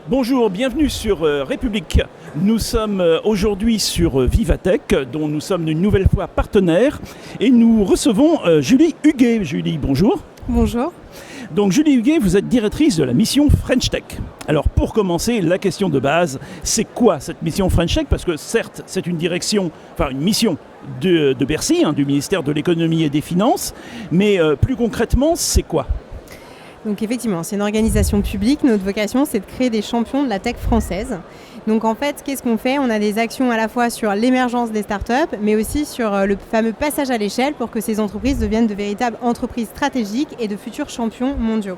Bonjour, bienvenue sur République. Nous sommes aujourd'hui sur Vivatech, dont nous sommes une nouvelle fois partenaires, et nous recevons Julie Huguet. Julie, bonjour. Bonjour. Donc Julie Huguet, vous êtes directrice de la mission French Tech. Alors pour commencer, la question de base, c'est quoi cette mission French Tech? Parce que certes, c'est une mission de Bercy, du ministère de l'économie et des finances, mais plus concrètement, c'est quoi? Donc effectivement, c'est une organisation publique. Notre vocation, c'est de créer des champions de la tech française. Donc en fait, qu'est-ce qu'on fait? On a des actions à la fois sur l'émergence des startups, mais aussi sur le fameux passage à l'échelle pour que ces entreprises deviennent de véritables entreprises stratégiques et de futurs champions mondiaux.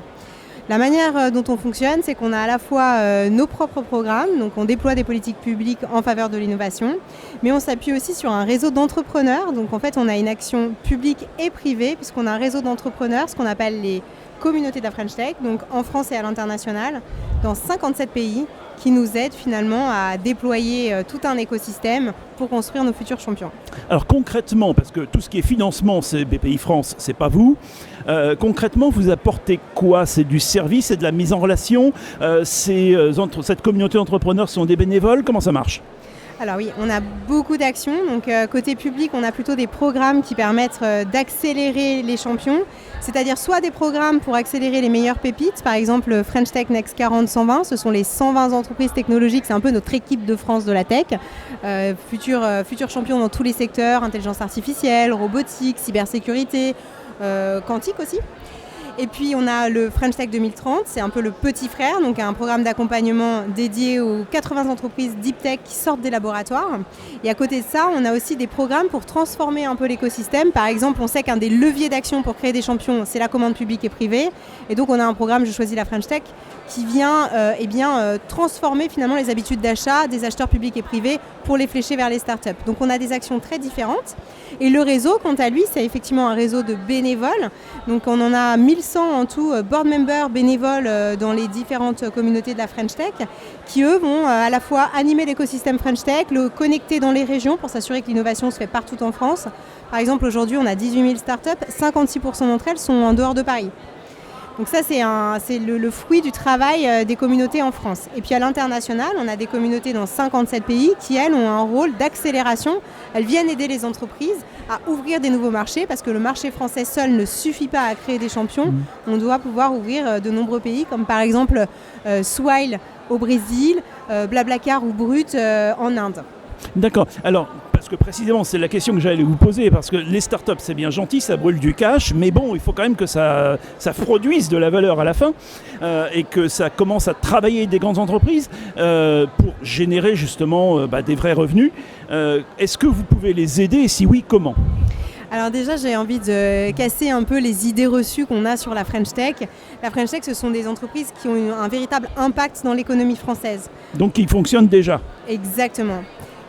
La manière dont on fonctionne, c'est qu'on a à la fois nos propres programmes, donc on déploie des politiques publiques en faveur de l'innovation, mais on s'appuie aussi sur un réseau d'entrepreneurs. Donc en fait, on a une action publique et privée, puisqu'on a un réseau d'entrepreneurs, ce qu'on appelle les communautés de la French Tech, donc en France et à l'international, dans 57 pays, qui nous aident finalement à déployer tout un écosystème pour construire nos futurs champions. Alors concrètement, parce que tout ce qui est financement, c'est BPI France, c'est pas vous. Concrètement, vous apportez quoi? C'est du service, c'est de la mise en relation, cette communauté d'entrepreneurs sont des bénévoles, comment ça marche? Alors oui, on a beaucoup d'actions. Donc côté public, on a plutôt des programmes qui permettent d'accélérer les champions, c'est-à-dire soit des programmes pour accélérer les meilleures pépites, par exemple French Tech Next 40-120, ce sont les 120 entreprises technologiques, c'est un peu notre équipe de France de la tech, futurs champions dans tous les secteurs, intelligence artificielle, robotique, cybersécurité, quantique aussi. Et puis on a le French Tech 2030, c'est un peu le petit frère, donc un programme d'accompagnement dédié aux 80 entreprises Deep Tech qui sortent des laboratoires. Et à côté de ça, on a aussi des programmes pour transformer un peu l'écosystème. Par exemple, on sait qu'un des leviers d'action pour créer des champions, c'est la commande publique et privée. Et donc on a un programme Je choisis la French Tech qui vient transformer finalement les habitudes d'achat des acheteurs publics et privés pour les flécher vers les startups. Donc on a des actions très différentes. Et le réseau, quant à lui, c'est effectivement un réseau de bénévoles. Donc on en a 1100 en tout, board members bénévoles dans les différentes communautés de la French Tech, qui eux vont à la fois animer l'écosystème French Tech, le connecter dans les régions pour s'assurer que l'innovation se fait partout en France. Par exemple, aujourd'hui, on a 18 000 startups, 56% d'entre elles sont en dehors de Paris. Donc ça, c'est le fruit du travail des communautés en France. Et puis à l'international, on a des communautés dans 57 pays qui, elles, ont un rôle d'accélération. Elles viennent aider les entreprises à ouvrir des nouveaux marchés parce que le marché français seul ne suffit pas à créer des champions. On doit pouvoir ouvrir de nombreux pays comme par exemple Swile au Brésil, Blablacar ou Brut en Inde. D'accord. Alors, parce que précisément, c'est la question que j'allais vous poser, parce que les startups, c'est bien gentil, ça brûle du cash, mais bon, il faut quand même que ça produise de la valeur à la fin et que ça commence à travailler avec des grandes entreprises pour générer justement des vrais revenus. Est-ce que vous pouvez les aider et si oui, comment ? Alors déjà, j'ai envie de casser un peu les idées reçues qu'on a sur la French Tech. La French Tech, ce sont des entreprises qui ont un véritable impact dans l'économie française. Donc, qui fonctionnent déjà. Exactement.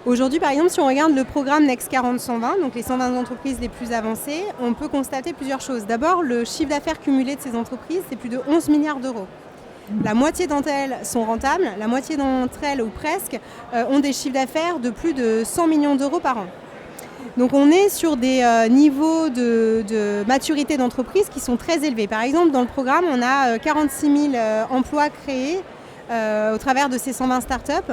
Aujourd'hui, par exemple, si on regarde le programme Next 40-120, donc les 120 entreprises les plus avancées, on peut constater plusieurs choses. D'abord, le chiffre d'affaires cumulé de ces entreprises, c'est plus de 11 milliards d'euros. La moitié d'entre elles sont rentables, la moitié d'entre elles, ou presque, ont des chiffres d'affaires de plus de 100 millions d'euros par an. Donc on est sur des niveaux de maturité d'entreprise qui sont très élevés. Par exemple, dans le programme, on a 46 000 emplois créés au travers de ces 120 startups.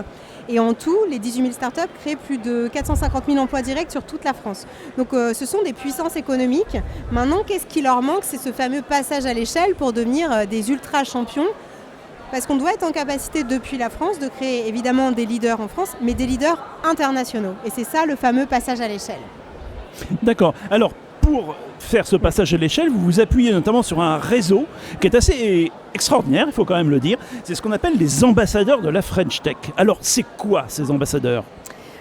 Et en tout, les 18 000 startups créent plus de 450 000 emplois directs sur toute la France. Donc ce sont des puissances économiques. Maintenant, qu'est-ce qui leur manque? C'est ce fameux passage à l'échelle pour devenir des ultra-champions. Parce qu'on doit être en capacité, depuis la France, de créer évidemment des leaders en France, mais des leaders internationaux. Et c'est ça le fameux passage à l'échelle. D'accord. Alors, pour faire ce passage à l'échelle, vous vous appuyez notamment sur un réseau qui est assez extraordinaire, il faut quand même le dire. C'est ce qu'on appelle les ambassadeurs de la French Tech. Alors, c'est quoi ces ambassadeurs ?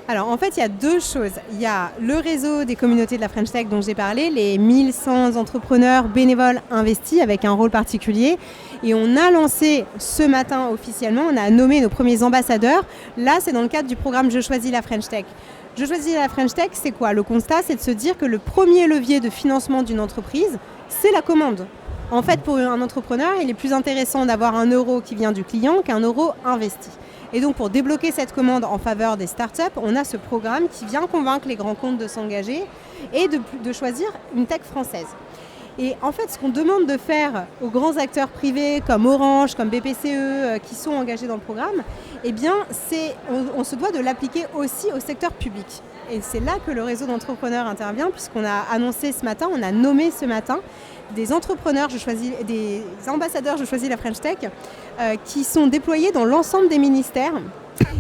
Alors en fait, il y a deux choses. Il y a le réseau des communautés de la French Tech dont j'ai parlé, les 1100 entrepreneurs bénévoles investis avec un rôle particulier. Et on a lancé ce matin officiellement, on a nommé nos premiers ambassadeurs. Là, c'est dans le cadre du programme Je choisis la French Tech. Je choisis la French Tech, c'est quoi? Le constat, c'est de se dire que le premier levier de financement d'une entreprise, c'est la commande. En fait, pour un entrepreneur, il est plus intéressant d'avoir un euro qui vient du client qu'un euro investi. Et donc, pour débloquer cette commande en faveur des startups, on a ce programme qui vient convaincre les grands comptes de s'engager et de choisir une tech française. Et en fait, ce qu'on demande de faire aux grands acteurs privés comme Orange, comme BPCE, qui sont engagés dans le programme, eh bien, on se doit de l'appliquer aussi au secteur public. Et c'est là que le réseau d'entrepreneurs intervient, puisqu'on a annoncé ce matin, on a nommé ce matin des entrepreneurs, des ambassadeurs Je choisis la French Tech, qui sont déployés dans l'ensemble des ministères.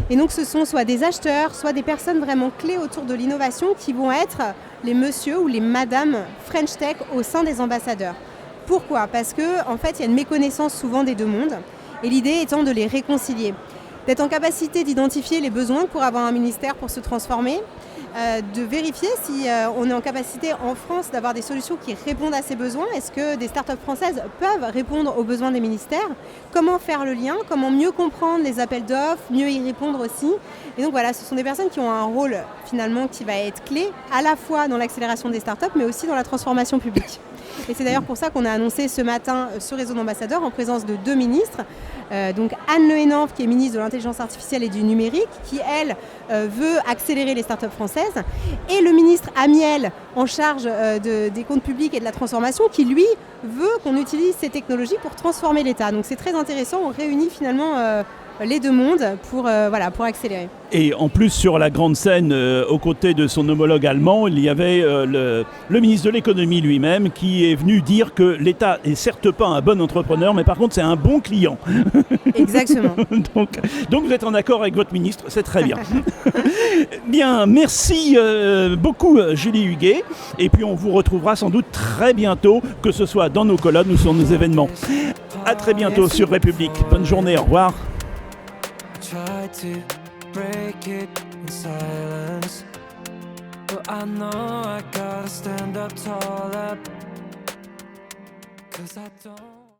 Et donc ce sont soit des acheteurs, soit des personnes vraiment clés autour de l'innovation qui vont être les messieurs ou les madames French Tech au sein des ambassadeurs. Pourquoi ? Parce qu'en fait, il y a une méconnaissance souvent des deux mondes, et l'idée étant de les réconcilier, d'être en capacité d'identifier les besoins pour avoir un ministère pour se transformer, de vérifier si on est en capacité en France d'avoir des solutions qui répondent à ces besoins. Est-ce que des startups françaises peuvent répondre aux besoins des ministères ? Comment faire le lien ? Comment mieux comprendre les appels d'offres, mieux y répondre aussi ? Et donc voilà, ce sont des personnes qui ont un rôle finalement qui va être clé à la fois dans l'accélération des startups mais aussi dans la transformation publique. Et c'est d'ailleurs pour ça qu'on a annoncé ce matin ce réseau d'ambassadeurs en présence de 2 ministres. Donc Anne Le Hénaff, qui est ministre de l'Intelligence artificielle et du numérique, qui elle veut accélérer les startups françaises, et le ministre Amiel, en charge des comptes publics et de la transformation, qui lui veut qu'on utilise ces technologies pour transformer l'État. Donc c'est très intéressant, on réunit finalement les deux mondes pour accélérer. Et en plus, sur la grande scène, aux côtés de son homologue allemand, il y avait le ministre de l'économie lui-même qui est venu dire que l'État est certes pas un bon entrepreneur, mais par contre c'est un bon client. Exactement. donc vous êtes en accord avec votre ministre, c'est très bien. Bien, merci beaucoup Julie Huguet. Et puis on vous retrouvera sans doute très bientôt, que ce soit dans nos colonnes ou sur nos événements. À très bientôt sur République. Bonne journée, au revoir. Try to break it in silence, but I know I gotta stand up taller, 'cause I don't